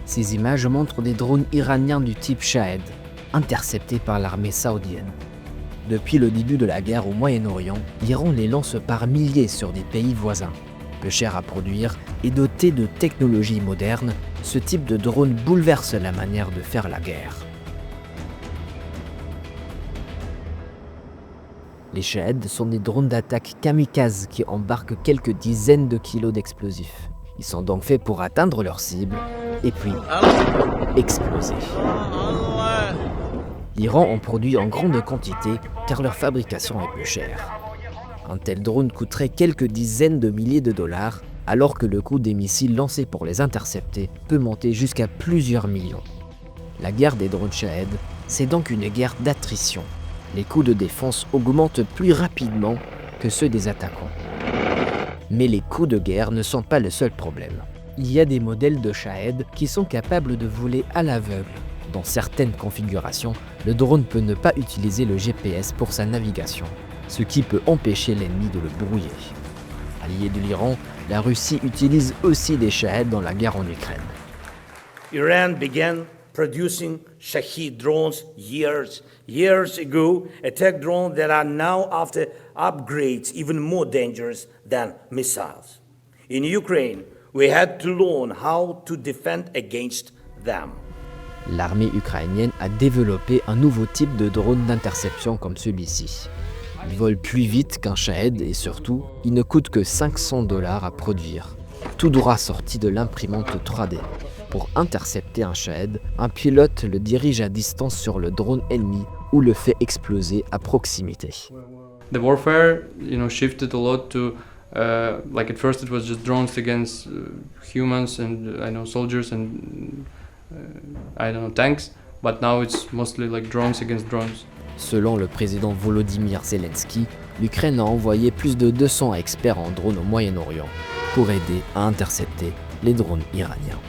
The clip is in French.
Ces images montrent des drones iraniens du type Shahed, interceptés par l'armée saoudienne. Depuis le début de la guerre au Moyen-Orient, l'Iran les lance par milliers sur des pays voisins. Peu cher à produire et doté de technologies modernes, ce type de drone bouleverse la manière de faire la guerre. Les Shahed sont des drones d'attaque kamikazes qui embarquent quelques dizaines de kilos d'explosifs. Ils sont donc faits pour atteindre leur cible et puis exploser. L'Iran en produit en grande quantité car leur fabrication est peu chère. Un tel drone coûterait quelques dizaines de milliers de dollars, alors que le coût des missiles lancés pour les intercepter peut monter jusqu'à plusieurs millions. La guerre des drones Shahed, c'est donc une guerre d'attrition. Les coûts de défense augmentent plus rapidement que ceux des attaquants. Mais les coûts de guerre ne sont pas le seul problème. Il y a des modèles de Shahed qui sont capables de voler à l'aveugle. Dans certaines configurations, le drone peut ne pas utiliser le GPS pour sa navigation, ce qui peut empêcher l'ennemi de le brouiller. Allié de l'Iran, la Russie utilise aussi des Shahed dans la guerre en Ukraine. Iran began producing Shahed drones years ago, attack drones that are now, after upgrades, even more dangerous than missiles. In Ukraine, we had to learn how to defend against them. L'armée ukrainienne a développé un nouveau type de drone d'interception comme celui-ci. Il vole plus vite qu'un Shahed et surtout, il ne coûte que 500 $ à produire, tout droit sorti de l'imprimante 3D. Pour intercepter un Shahed, un pilote le dirige à distance sur le drone ennemi ou le fait exploser à proximité. The warfare, shifted a lot to like at first it was just drones against humans and soldiers and tanks, but now it's mostly like drones against drones. Selon le président Volodymyr Zelensky, l'Ukraine a envoyé plus de 200 experts en drones au Moyen-Orient pour aider à intercepter les drones iraniens.